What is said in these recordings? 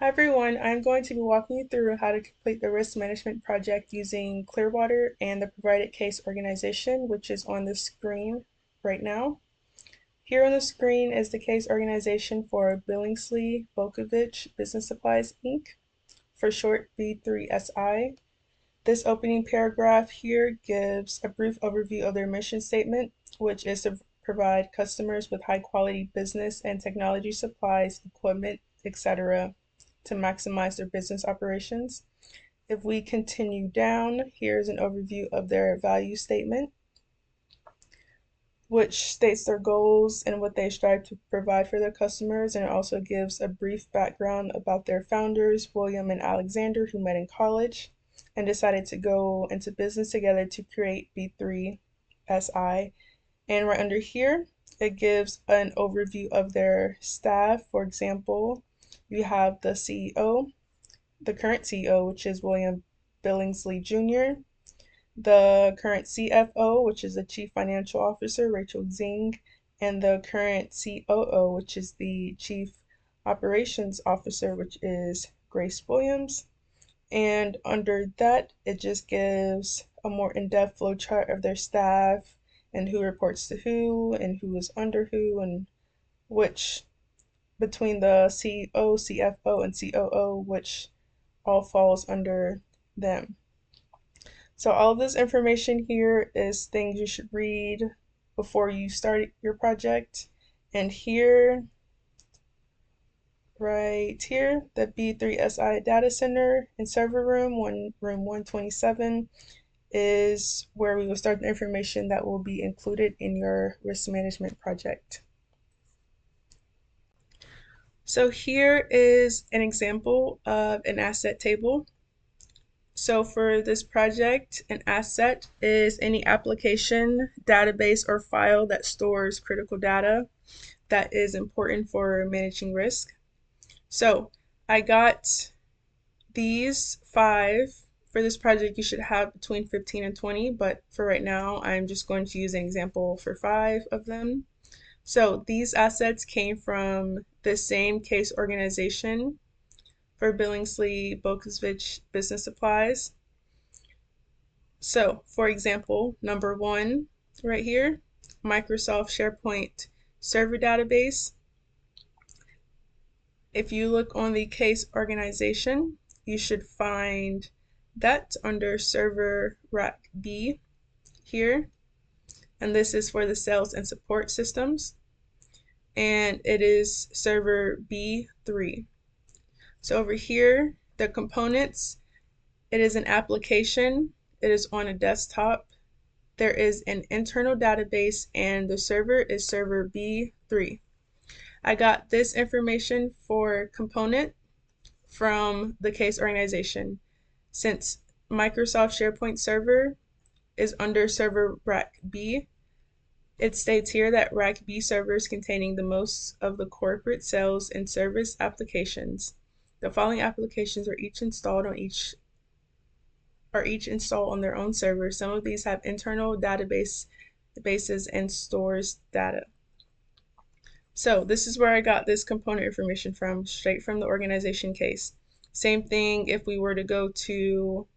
Hi everyone, I'm going to be walking you through how to complete the risk management project using Clearwater and the provided case organization, which is on the screen right now. Here on the screen is the case organization for Billingsley Bokovich Business Supplies Inc., for short B3SI. This opening paragraph here gives a brief overview of their mission statement, which is to provide customers with high quality business and technology supplies, equipment, etc., to maximize their business operations. If we continue down, here's an overview of their value statement, which states their goals and what they strive to provide for their customers, and it also gives a brief background about their founders, William and Alexander, who met in college and decided to go into business together to create B3SI. And right under here, it gives an overview of their staff. For example, you have the CEO, the current CEO, which is William Billingsley Jr., the current CFO, which is the Chief Financial Officer, Rachel Zing, and the current COO, which is the Chief Operations Officer, which is Grace Williams. And under that, it just gives a more in-depth flow chart of their staff and who reports to who and who is under who and which between the CEO, CFO, and COO, which all falls under them. So all of this information here is things you should read before you start your project. And here, right here, the B3SI data center and server room, room 127, is where we will start the information that will be included in your risk management project. So here is an example of an asset table. So for this project, an asset is any application, database, or file that stores critical data that is important for managing risk. So I got these 5. For this project, you should have between 15 and 20, but for right now, I'm just going to use an example for 5 of them. So these assets came from the same case organization for Billingsley Bokovich Business Supplies. So, for example, number 1 right here, Microsoft SharePoint Server Database. If you look on the case organization, you should find that under Server Rack B here, and this is for the sales and support systems, and it is Server B3. So over here, the components, it is an application, it is on a desktop, there is an internal database, and the server is Server B3. I got this information for component from the case organization. Since Microsoft SharePoint Server is under Server Rack B, it states here that Rack B servers containing the most of the corporate sales and service applications. The following applications are each installed on their own server. Some of these have internal databases and stores data. So this is where I got this component information from, straight from the organization case. Same thing if we were to go to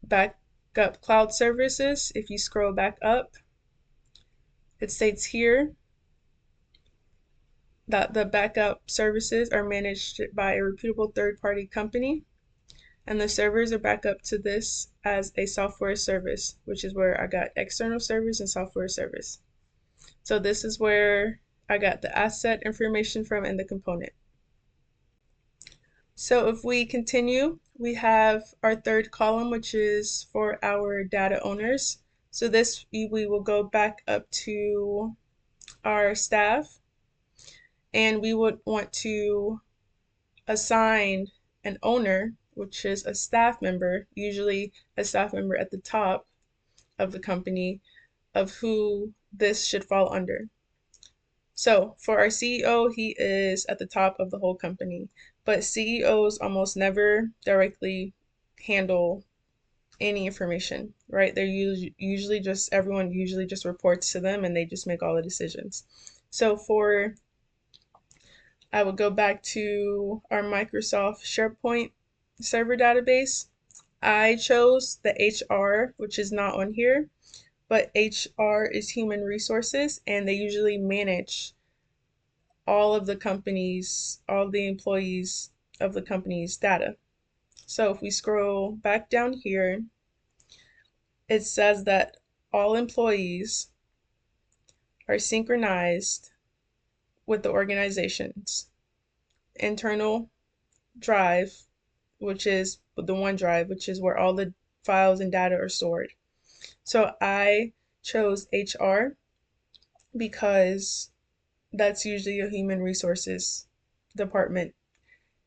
backup cloud services. If you scroll back up, it states here that the backup services are managed by a reputable third-party company, and the servers are back up to this as a software service, which is where I got external servers and software service. So this is where I got the asset information from and the component. So if we continue, we have our third column, which is for our data owners. So this, we will go back up to our staff, and we would want to assign an owner, which is a staff member, usually a staff member at the top of the company, of who this should fall under. So for our CEO, he is at the top of the whole company, but CEOs almost never directly handle any information, right? They're usually just, everyone usually just reports to them and they just make all the decisions. So for I would go back to our Microsoft SharePoint server database. I chose the HR, which is not on here, but HR is human resources, and they usually manage all the employees of the company's data. So if we scroll back down here, it says that all employees are synchronized with the organization's internal drive, which is the OneDrive, which is where all the files and data are stored. So I chose HR because that's usually a human resources department.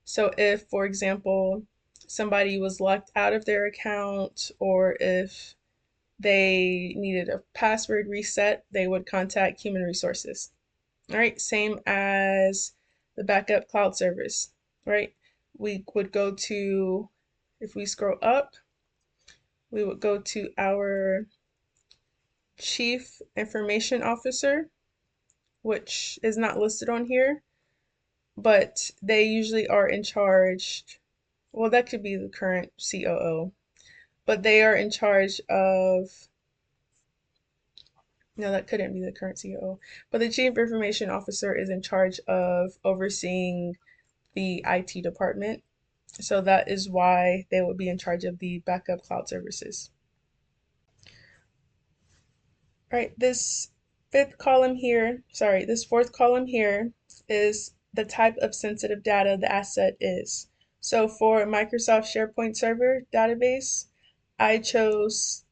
So if, for example, somebody was locked out of their account or if they needed a password reset, they would contact human resources. All right, same as the backup cloud service, right? We would go to, if we scroll up, we would go to our chief information officer, which is not listed on here, but they usually are in charge. Well, that could be the current COO, but they are in charge of, no, that couldn't be the current COO, but the chief information officer is in charge of overseeing the IT department. So that is why they would be in charge of the backup cloud services. All right, this fourth column here is the type of sensitive data the asset is. So for Microsoft SharePoint Server database, I chose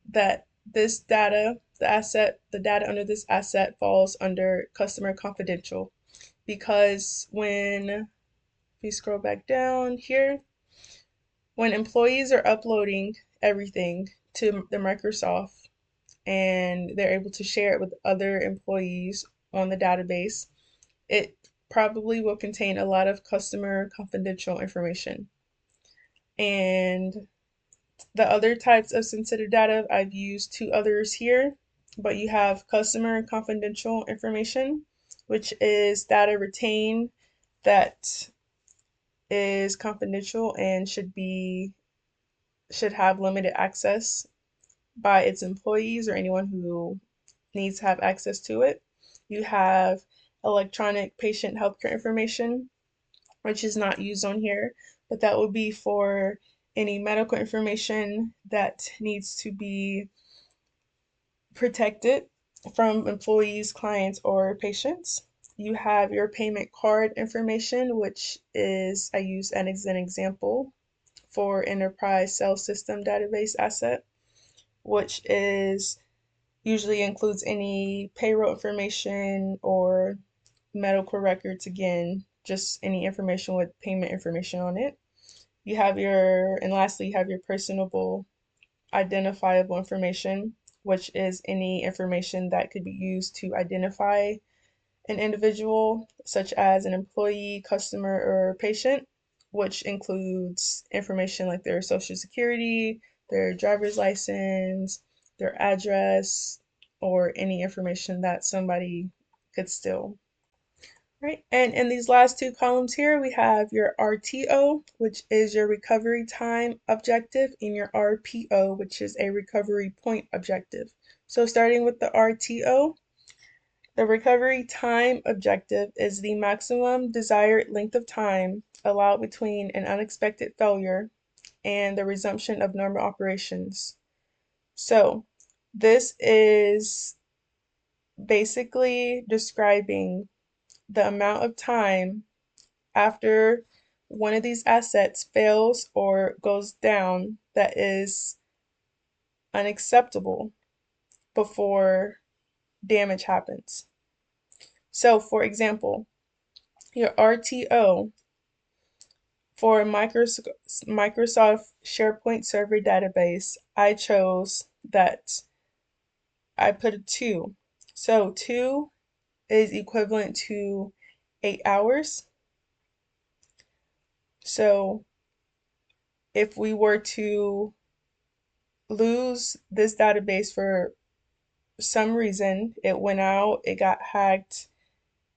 that this data, the data under this asset falls under customer confidential because when we scroll back down here, when employees are uploading everything to the Microsoft and they're able to share it with other employees on the database, it probably will contain a lot of customer confidential information. And the other types of sensitive data, I've used two others here, but you have customer confidential information, which is data retained that is confidential and should have limited access by its employees or anyone who needs to have access to it. You have electronic patient healthcare information, which is not used on here, but that would be for any medical information that needs to be protected from employees, clients, or patients. You have your payment card information, which is, I use as an example for enterprise sales system database asset, which is usually includes any payroll information or medical records, again, just any information with payment information on it. And lastly, you have your personable identifiable information, which is any information that could be used to identify an individual, such as an employee, customer, or patient, which includes information like their social security, their driver's license, their address, or any information that somebody could steal. Right, and in these last two columns here, we have your RTO, which is your recovery time objective, and your RPO, which is a recovery point objective. So starting with the RTO, the recovery time objective is the maximum desired length of time allowed between an unexpected failure and the resumption of normal operations. So this is basically describing the amount of time after one of these assets fails or goes down that is unacceptable before damage happens. So, for example, your RTO for Microsoft SharePoint Server database, I chose that I put a 2. So 2 is equivalent to 8 hours. So if we were to lose this database for some reason, it went out, it got hacked,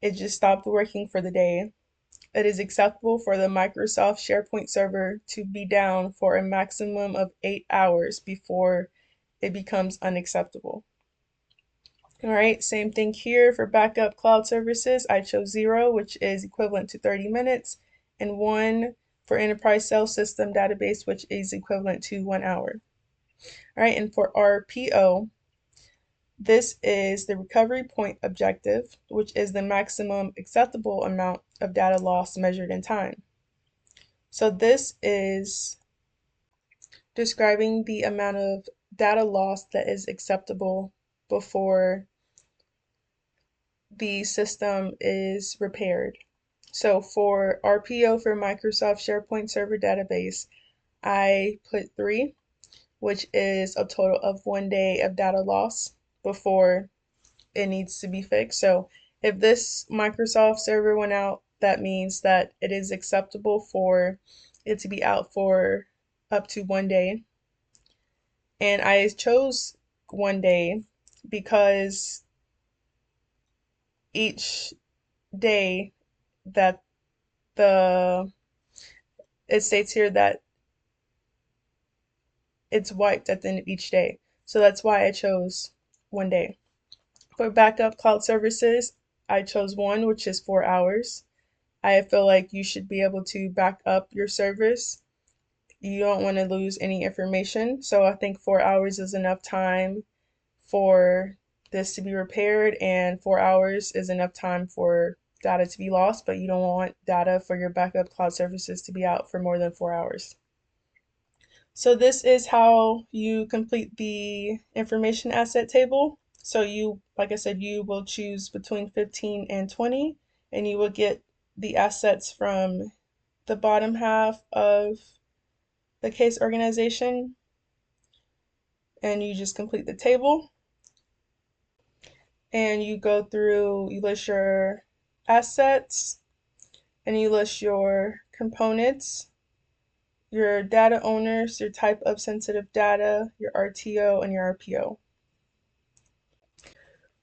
it just stopped working for the day. It is acceptable for the Microsoft SharePoint server to be down for a maximum of 8 hours before it becomes unacceptable. All right, same thing here for backup cloud services. I chose 0, which is equivalent to 30 minutes, and 1 for enterprise sales system database, which is equivalent to 1 hour. All right, and for RPO, this is the recovery point objective, which is the maximum acceptable amount of data loss measured in time. So this is describing the amount of data loss that is acceptable before the system is repaired. So for RPO for Microsoft SharePoint Server Database, I put 3, which is a total of 1 day of data loss before it needs to be fixed. So if this Microsoft server went out, that means that it is acceptable for it to be out for up to 1 day. And I chose 1 day because each day that the it states here that it's wiped at the end of each day. So that's why I chose 1 day. For backup cloud services, I chose 1, which is 4 hours. I feel like you should be able to back up your service. You don't want to lose any information. So I think 4 hours is enough time for this to be repaired, and 4 hours is enough time for data to be lost, but you don't want data for your backup cloud services to be out for more than 4 hours. So this is how you complete the information asset table. So you, like I said, you will choose between 15 and 20, and you will get the assets from the bottom half of the case organization, and you just complete the table. And you go through, you list your assets, and you list your components, your data owners, your type of sensitive data, your RTO, and your RPO.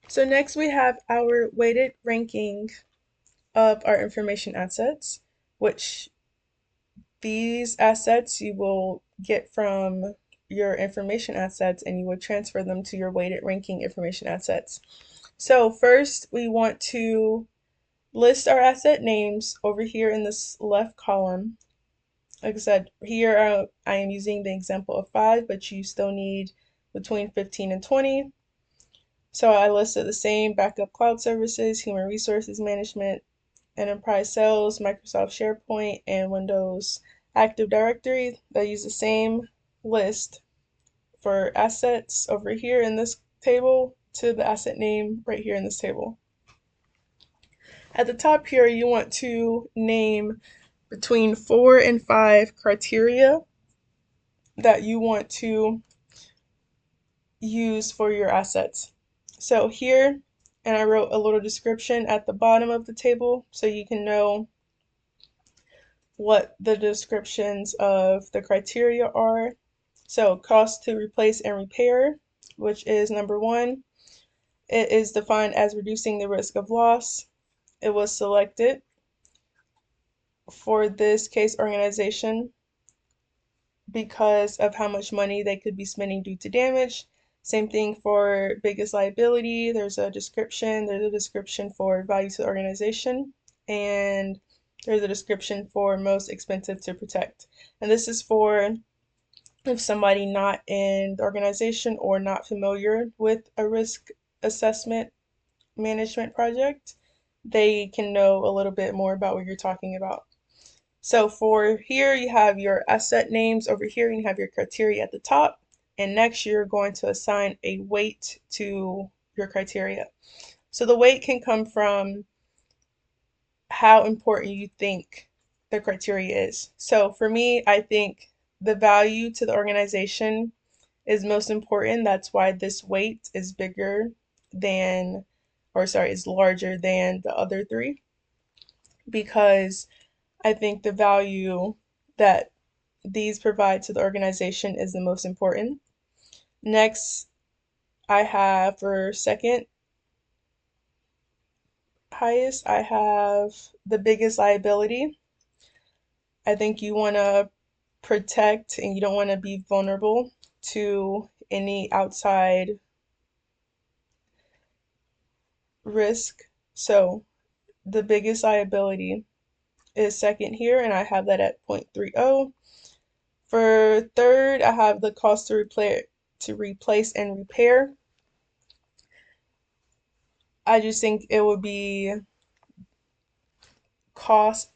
So next we have our weighted ranking of our information assets, which these assets you will get from your information assets, and you will transfer them to your weighted ranking information assets. So first we want to list our asset names over here in this left column. Like I said, here I am using the example of 5, but you still need between 15 and 20. So I listed the same: backup cloud services, human resources management, enterprise sales, Microsoft SharePoint, and Windows Active Directory. They use the same list for assets over here in this table to the asset name right here in this table. At the top here, you want to name between 4 and 5 criteria that you want to use for your assets. So here, and I wrote a little description at the bottom of the table so you can know what the descriptions of the criteria are. So cost to replace and repair, which is number 1. It is defined as reducing the risk of loss. It was selected for this case organization because of how much money they could be spending due to damage. Same thing for biggest liability. There's a description. There's a description for value to the organization, and there's a description for most expensive to protect. And this is for if somebody not in the organization or not familiar with a risk assessment management project, they can know a little bit more about what you're talking about. So for here, you have your asset names over here, and you have your criteria at the top. And next, you're going to assign a weight to your criteria. So the weight can come from how important you think the criteria is. So for me, I think the value to the organization is most important. That's why this weight is bigger than, or sorry, is larger than the other 3, because I think the value that these provide to the organization is the most important. Next, I have for second, highest, I have the biggest liability. I think you want to protect and you don't want to be vulnerable to any outside risk. So the biggest liability is second here, and I have that at 0.30. For third, I have the cost to replace and repair. I just think cost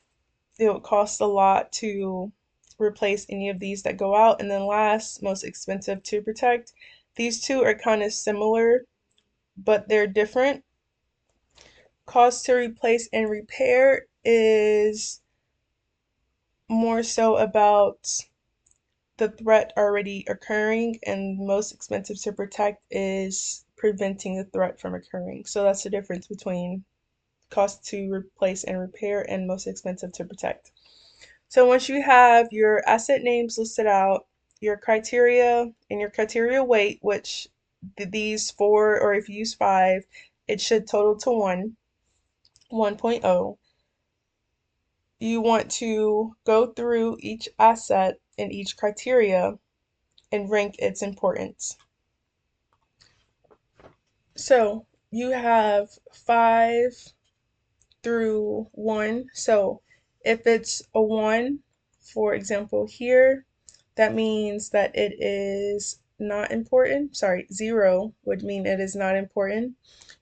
it would cost a lot to replace any of these that go out. And then last, most expensive to protect. These two are kind of similar, but they're different. Cost to replace and repair is more so about the threat already occurring, and most expensive to protect is preventing the threat from occurring. So that's the difference between cost to replace and repair and most expensive to protect. So once you have your asset names listed out, your criteria and your criteria weight, which these four, or if you use five, it should total to 1.0. You want to go through each asset and each criteria and rank its importance. So you have 5 through 1. So if it's a 1, for example, here, that means that it is not important. Sorry, 0 would mean it is not important.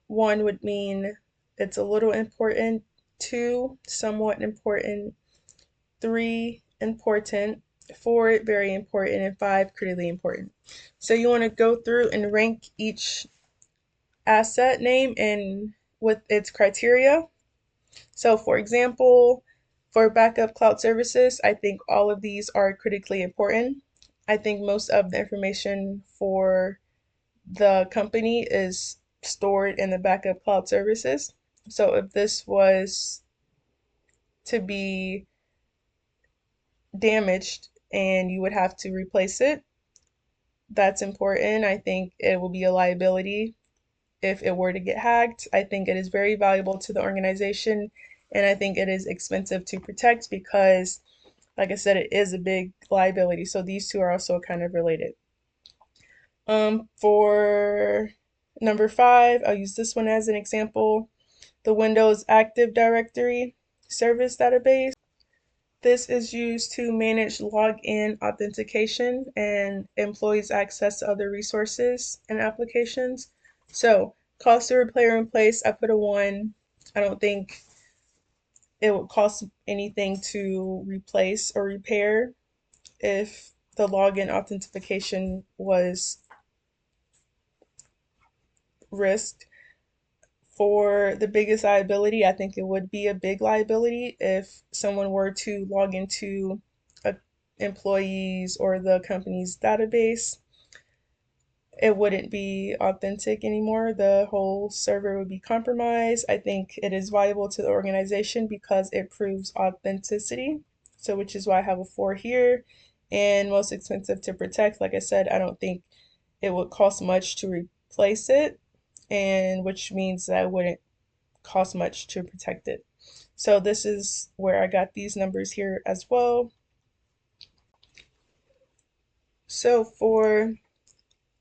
1 would mean it's a little important. 2, somewhat important. 3, important. 4, very important. And 5, critically important. So you want to go through and rank each asset name and with its criteria. So for example, for backup cloud services, I think all of these are critically important. I think most of the information for the company is stored in the backup cloud services. So if this was to be damaged and you would have to replace it, that's important. I think it will be a liability if it were to get hacked. I think it is very valuable to the organization, and I think it is expensive to protect because, like I said, it is a big liability. So these two are also kind of related. For number 5, I'll use this one as an example. The Windows Active Directory service database. This is used to manage login authentication and employees' access to other resources and applications. So, cost to repair and replace, I put a 1. I don't think it would cost anything to replace or repair if the login authentication was risked. For the biggest liability, I think it would be a big liability if someone were to log into a employees or the company's database. It wouldn't be authentic anymore. The whole server would be compromised. I think it is valuable to the organization because it proves authenticity. So, which is why I have a 4 here. And most expensive to protect, like I said, I don't think it would cost much to replace it, and which means that it wouldn't cost much to protect it. So this is where I got these numbers here as well. So for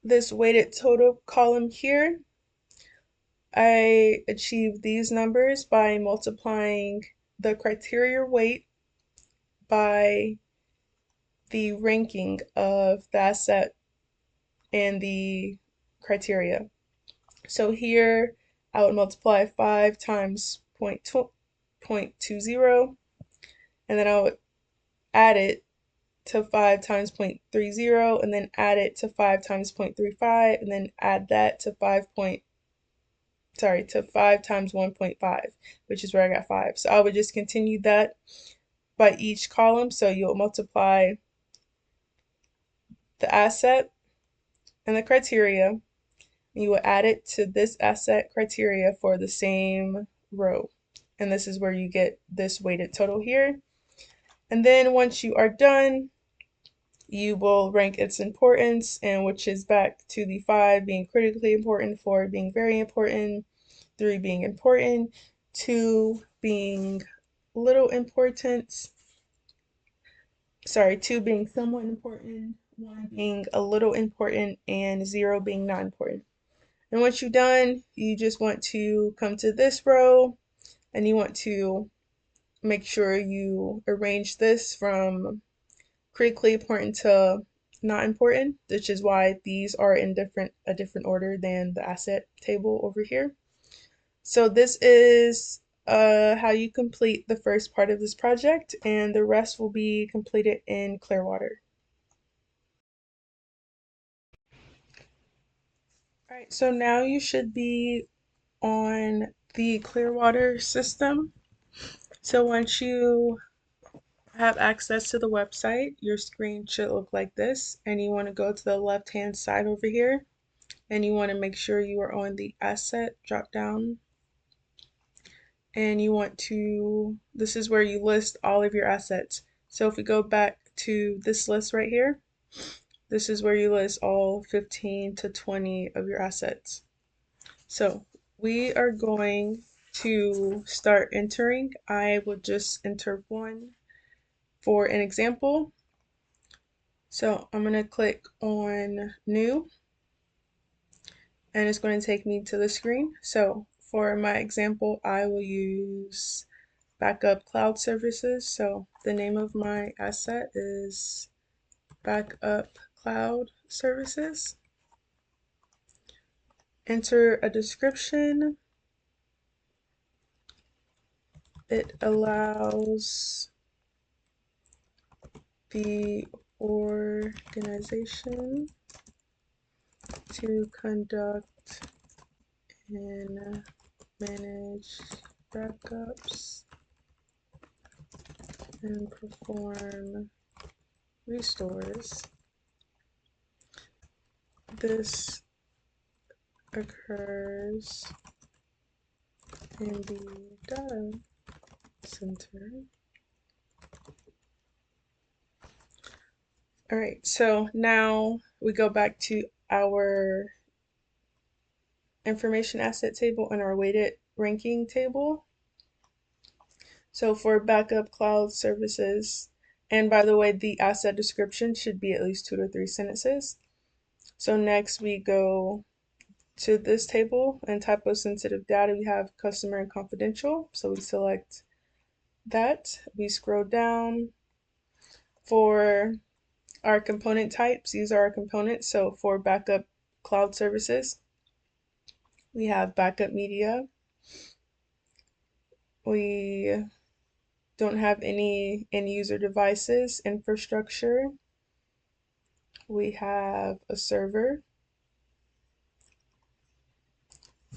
this weighted total column here, I achieved these numbers by multiplying the criteria weight by the ranking of the asset and the criteria. So here I would multiply 5 times 0.20, and then I would add it to 5 times 0.30, and then add it to 5 times 0.35, and then add that to 5 times 1.5, which is where I got 5. So I would just continue that by each column. So you'll multiply the asset and the criteria, and you will add it to this asset criteria for the same row. And this is where you get this weighted total here. And then once you are done, you will rank its importance, and which is back to the 5 being critically important, 4 being very important, 3 being important, 2 being little important, 2 being somewhat important, 1 being a little important, and 0 being not important. And once you're done, you just want to come to this row and you want to make sure you arrange this from critically important to not important, which is why these are in a different order than the asset table over here. So this is how you complete the first part of this project, and the rest will be completed in Clearwater. All right, so now you should be on the Clearwater system. So once you have access to the website, your screen should look like this, and you want to go to the left-hand side over here, and you want to make sure you are on the asset drop down, and you want to, this is where you list all of your assets. So if we go back to this list right here, this is where you list all 15 to 20 of your assets. So we are going to start entering. I will just enter 1 for an example. So I'm going to click on new, and it's going to take me to the screen. So for my example, I will use backup cloud services. So the name of my asset is backup cloud services. Enter a description. It allows the organization to conduct and manage backups and perform restores. This occurs in the data center. All right, so now we go back to our information asset table and our weighted ranking table. So for backup cloud services, and by the way, the asset description should be at least 2 to 3 sentences. So next we go to this table, and type of sensitive data, we have customer and confidential. So we select that. We scroll down. For our component types, these are our components. So for backup cloud services, we have backup media. We don't have any end user devices. Infrastructure, we have a server.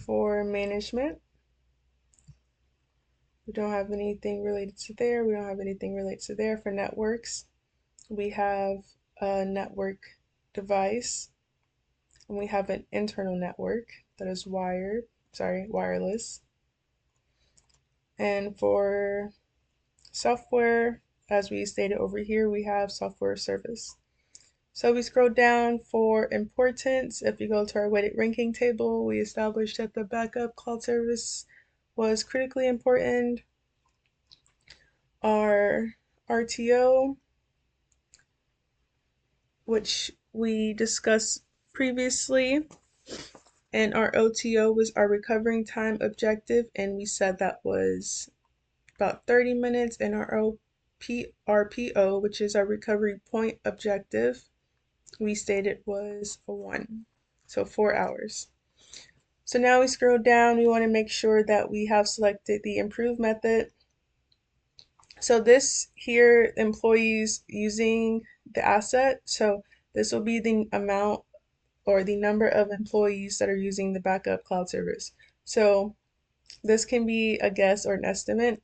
For management, we don't have anything related to there. We don't have anything related to there. For networks, we have a network device, and we have an internal network that is wireless. And for software, as we stated over here, we have software service. So we scroll down for importance. If you go to our weighted ranking table, we established that the backup cloud service was critically important. Our RTO, which we discussed previously, and our OTO was our recovering time objective, and we said that was about 30 minutes, and our RPO, which is our recovery point objective, we stated was a 1, so 4 hours. So now we scroll down, we want to make sure that we have selected the improve method. So this here, employees using the asset, so this will be the amount or the number of employees that are using the backup cloud service. So this can be a guess or an estimate.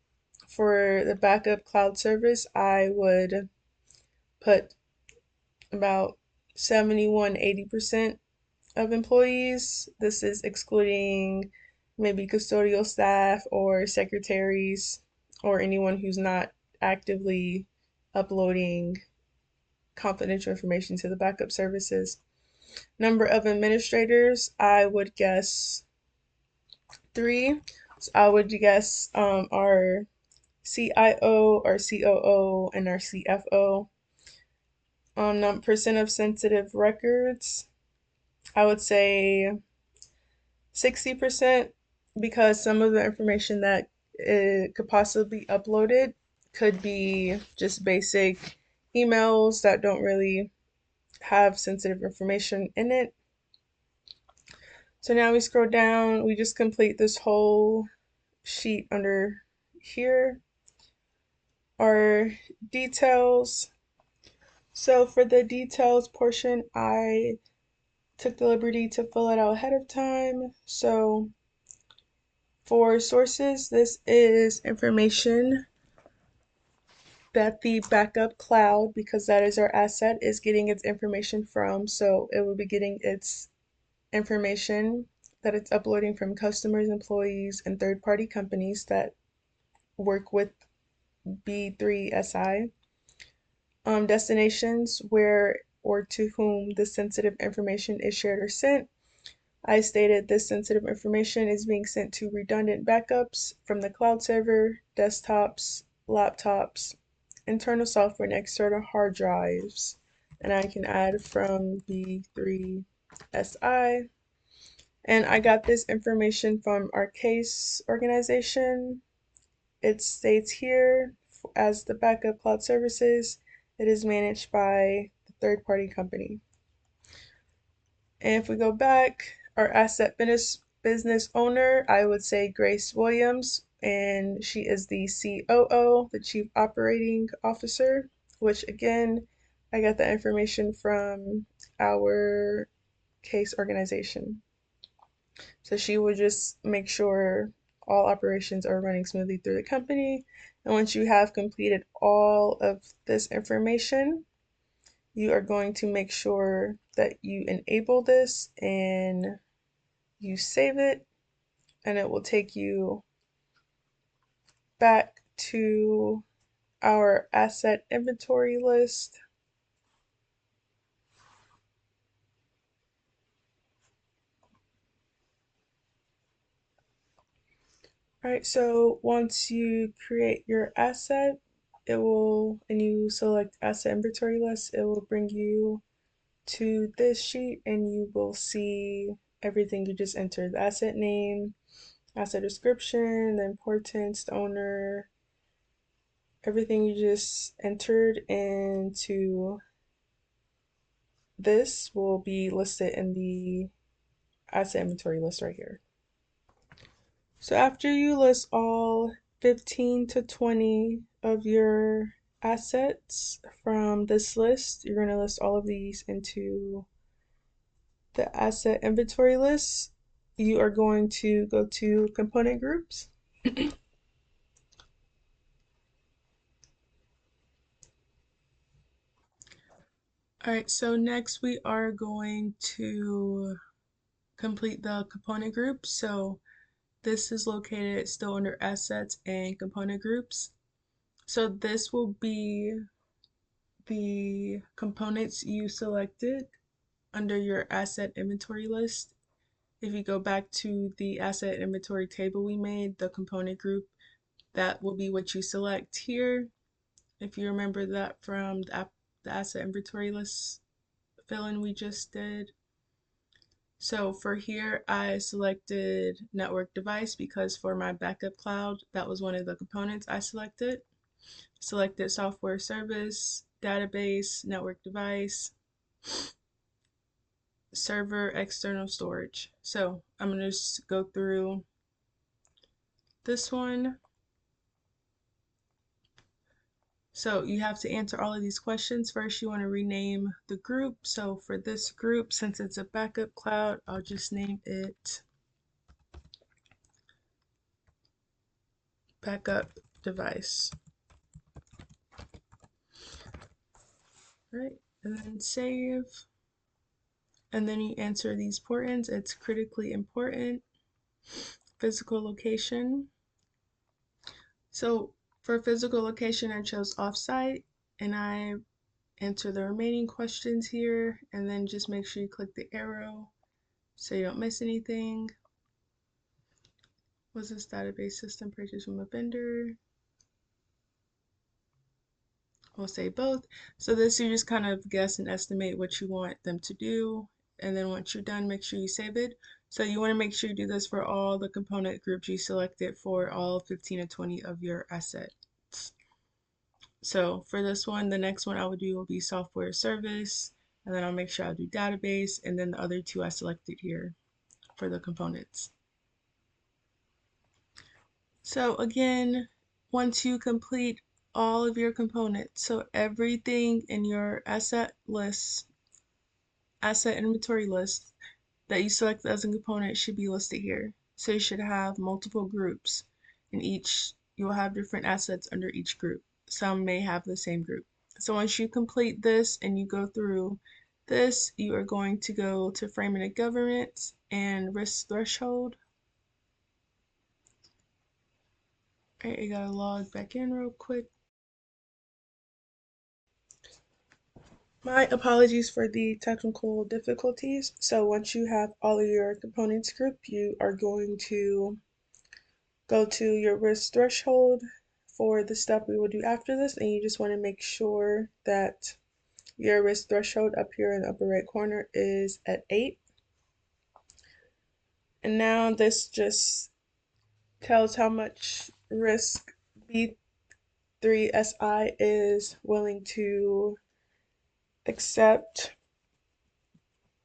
For the backup cloud service, I would put about 71, 80% of employees. This is excluding maybe custodial staff or secretaries or anyone who's not actively uploading confidential information to the backup services. Number of administrators, I would guess 3. So I would guess our CIO, our COO, and our CFO. Percent of sensitive records, I would say 60% because some of the information that it could possibly be uploaded could be just basic emails that don't really have sensitive information in it. So now we scroll down, we just complete this whole sheet under here, our details. So for the details portion, I took the liberty to fill it out ahead of time. So for sources, this is information that the backup cloud, because that is our asset, is getting its information from. So it will be getting its information that it's uploading from customers, employees, and third-party companies that work with B3SI. Destinations where or to whom the sensitive information is shared or sent. I stated this sensitive information is being sent to redundant backups from the cloud server, desktops, laptops, internal software, and external hard drives. And I can add from B3SI. And I got this information from our case organization. It states here as the backup cloud services, it is managed by the third party company. And if we go back, our asset business owner, I would say Grace Williams, and she is the COO, the Chief Operating Officer, which again, I got the information from our case organization. So she would just make sure all operations are running smoothly through the company. And once you have completed all of this information, you are going to make sure that you enable this and you save it, and it will take you back to our asset inventory list. All right, so once you create your asset, it will, and you select asset inventory list, it will bring you to this sheet and you will see everything you just entered: the asset name, asset description, the importance, the owner, everything you just entered into this will be listed in the asset inventory list right here. So after you list all 15 to 20 of your assets from this list, you're going to list all of these into the asset inventory list. You are going to go to component groups. All right, so next we are going to complete the component group. So this is located still under assets and component groups. So this will be the components you selected under your asset inventory list. If you go back to the asset inventory table we made, the component group, that will be what you select here. If you remember that from the asset inventory list fill-in we just did. So for here, I selected network device because for my backup cloud, that was one of the components I selected. Selected software service, database, network device, server, external storage. So I'm going to just go through this one. So you have to answer all of these questions. First, you want to rename the group. So for this group, since it's a backup cloud, I'll just name it backup device. Right, and then save. And then you answer these portents. It's critically important. Physical location. So for physical location, I chose offsite, and I answer the remaining questions here, and then just make sure you click the arrow so you don't miss anything. Was this database system purchased from a vendor? We'll say both. So this you just kind of guess and estimate what you want them to do. And then once you're done, make sure you save it. So you want to make sure you do this for all the component groups you selected for all 15 and 20 of your assets. So for this one, the next one I would do will be software service, and then I'll make sure I do database, and then the other two I selected here for the components. So again, once you complete all of your components, so everything in your asset inventory list that you select as a component should be listed here. So you should have multiple groups. In each, you'll have different assets under each group. Some may have the same group. So once you complete this and you go through this, you are going to go to framing a governance and risk threshold. All right, I gotta log back in real quick. My apologies for the technical difficulties. So once you have all of your components grouped, you are going to go to your risk threshold for the step we will do after this, and you just want to make sure that your risk threshold up here in the upper right corner is at 8. And now this just tells how much risk B3SI is willing to accept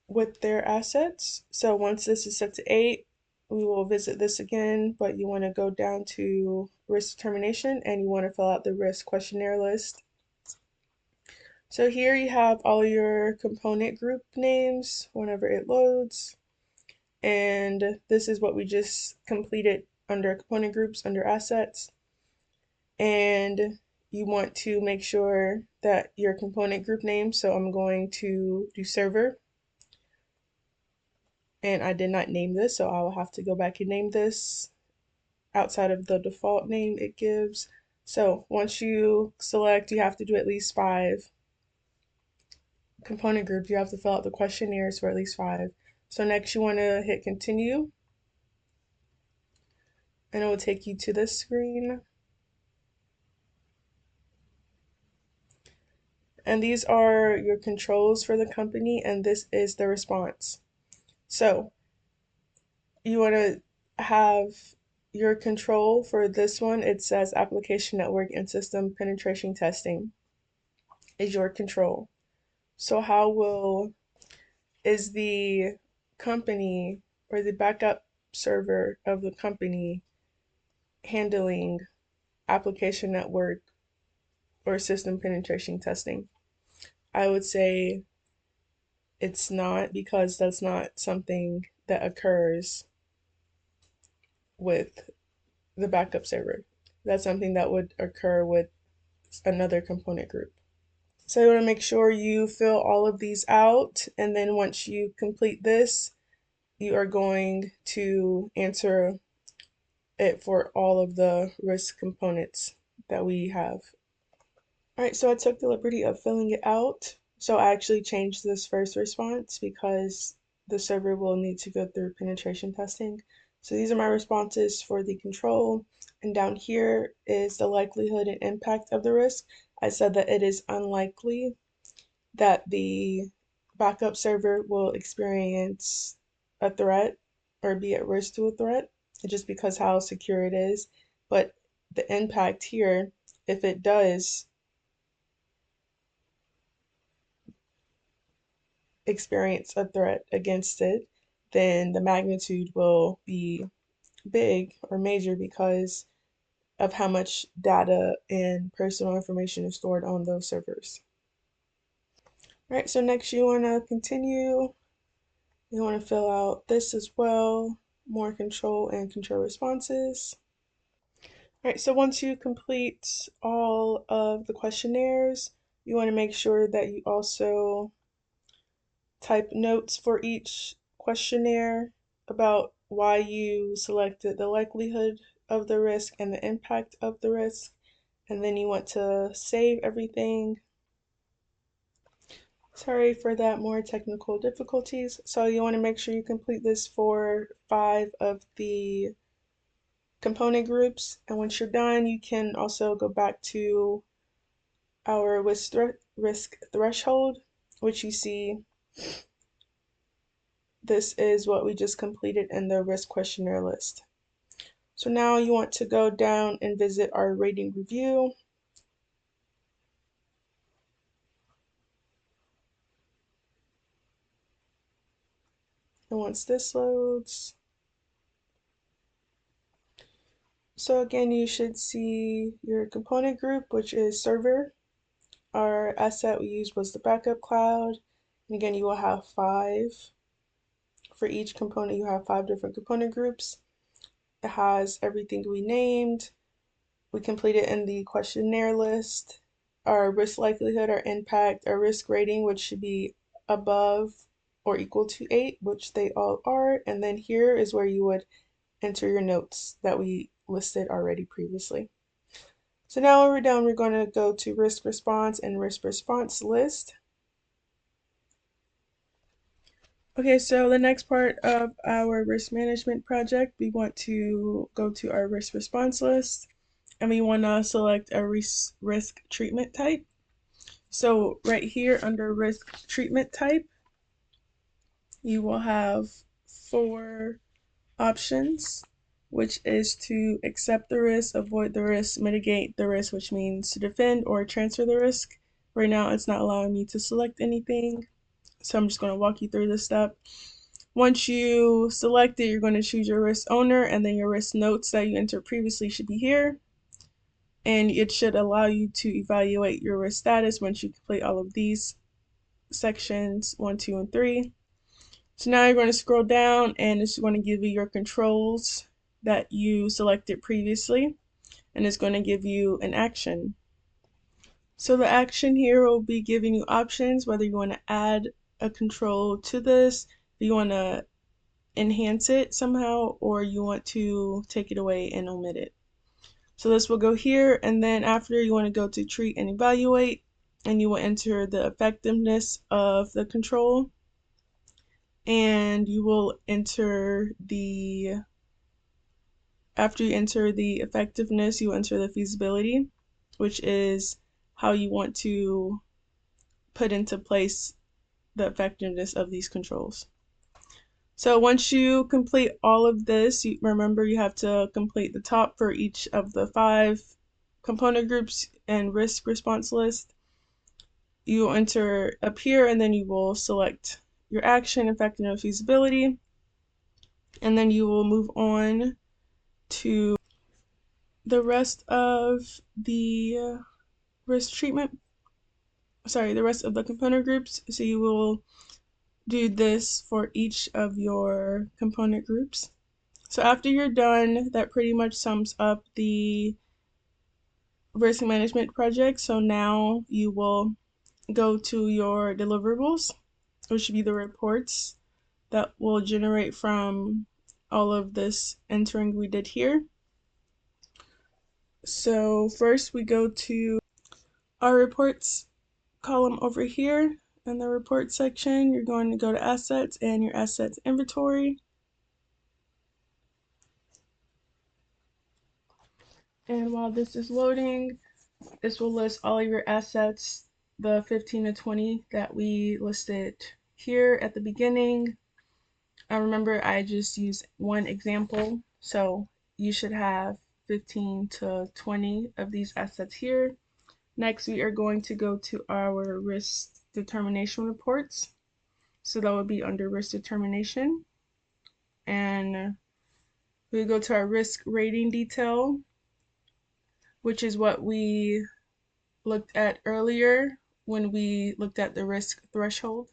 with their assets. So once this is set to 8, we will visit this again, but you want to go down to risk determination and you want to fill out the risk questionnaire list. So here you have all your component group names whenever it loads. And this is what we just completed under component groups under assets. And you want to make sure that your component group name, so I'm going to do server, and I did not name this, so I will have to go back and name this outside of the default name it gives. So once you select, you have to do at least 5 component groups. You have to fill out the questionnaires for at least 5. So next you want to hit continue, and it will take you to this screen. And these are your controls for the company, and this is the response. So you want to have your control for this one. It says application network and system penetration testing is your control. So is the company or the backup server of the company handling application network or system penetration testing? I would say it's not, because that's not something that occurs with the backup server. That's something that would occur with another component group. So you want to make sure you fill all of these out, and then once you complete this, you are going to answer it for all of the risk components that we have. All right, so I took the liberty of filling it out. So I actually changed this first response because the server will need to go through penetration testing. So these are my responses for the control. And down here is the likelihood and impact of the risk. I said that it is unlikely that the backup server will experience a threat or be at risk to a threat, just because how secure it is. But the impact here, if it does experience a threat against it, then the magnitude will be big or major because of how much data and personal information is stored on those servers. All right, so next you want to continue. You want to fill out this as well, more control and control responses. All right, so once you complete all of the questionnaires, you want to make sure that you also type notes for each questionnaire about why you selected the likelihood of the risk and the impact of the risk. And then you want to save everything. Sorry for that, more technical difficulties. So you want to make sure you complete this for 5 of the component groups. And once you're done, you can also go back to our risk threshold, which you see this is what we just completed in the risk questionnaire list. So now you want to go down and visit our rating review. And once this loads, so again, you should see your component group, which is server. Our asset we used was the backup cloud. And again, you will have 5. For each component, you have 5 different component groups. It has everything we named. We completed in the questionnaire list. Our risk likelihood, our impact, our risk rating, which should be above or equal to 8, which they all are. And then here is where you would enter your notes that we listed already previously. So now when we're done, we're going to go to risk response and risk response list. Okay, so the next part of our risk management project, we want to go to our risk response list and we want to select a risk treatment type. So right here under risk treatment type, you will have 4 options, which is to accept the risk, avoid the risk, mitigate the risk, which means to defend or transfer the risk. Right now, it's not allowing me to select anything, so I'm just going to walk you through this step. Once you select it, you're going to choose your risk owner, and then your risk notes that you entered previously should be here. And it should allow you to evaluate your risk status once you complete all of these sections 1, 2, and 3. So now you're going to scroll down and it's going to give you your controls that you selected previously, and it's going to give you an action. So the action here will be giving you options whether you want to add a control to this, if you want to enhance it somehow, or you want to take it away and omit it. So this will go here, and then after you want to go to treat and evaluate, and you will enter the effectiveness of the control, and you will enter the, after you enter the effectiveness, you enter the feasibility, which is how you want to put into place the effectiveness of these controls. So once you complete all of this, remember you have to complete the top for each of the 5 component groups and risk response list. You will enter up here and then you will select your action, effectiveness, feasibility, and then you will move on to the rest of the risk treatment, the rest of the component groups. So you will do this for each of your component groups. So after you're done, that pretty much sums up the risk management project. So now you will go to your deliverables, which should be the reports that will generate from all of this entering we did here. So first we go to our reports column over here. In the report section, you're going to go to assets and your assets inventory. And while this is loading, this will list all of your assets, the 15 to 20 that we listed here at the beginning. Remember, I just used one example, so you should have 15 to 20 of these assets here. Next, we are going to go to our risk determination reports. So that would be under risk determination. And we go to our risk rating detail, which is what we looked at earlier when we looked at the risk threshold.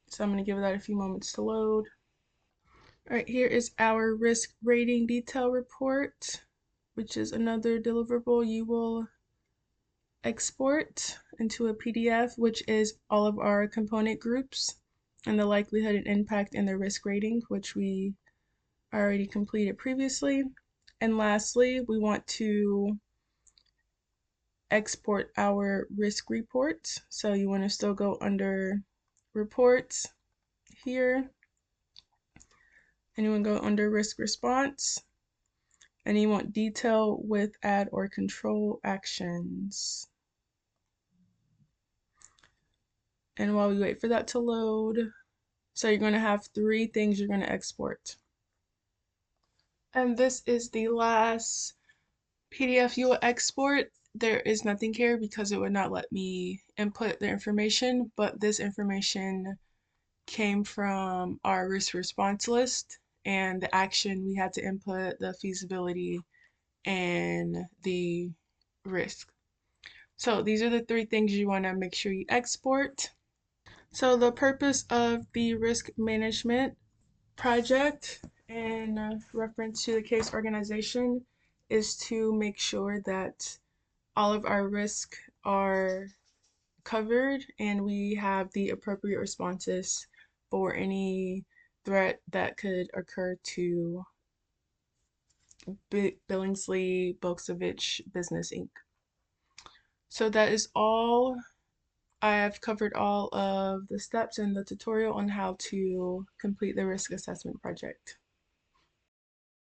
So I'm going to give that a few moments to load. All right, here is our risk rating detail report, which is another deliverable you will export into a PDF, which is all of our component groups and the likelihood and impact and the risk rating, which we already completed previously. And lastly, we want to export our risk reports. So you want to still go under reports here, and you want to go under risk response, And you want detail with add or control actions. And while we wait for that to load, so you're going to have three things you're going to export. And this is the last PDF you will export. There is nothing here because it would not let me input the information, but this information came from our risk response list, and the action we had to input the feasibility and the risk. So these are the three things you want to make sure you export. So the purpose of the risk management project in reference to the case organization is to make sure that all of our risks are covered and we have the appropriate responses for any threat that could occur to Billingsley Boksevich Business Inc. So that is all. I have covered all of the steps in the tutorial on how to complete the risk assessment project.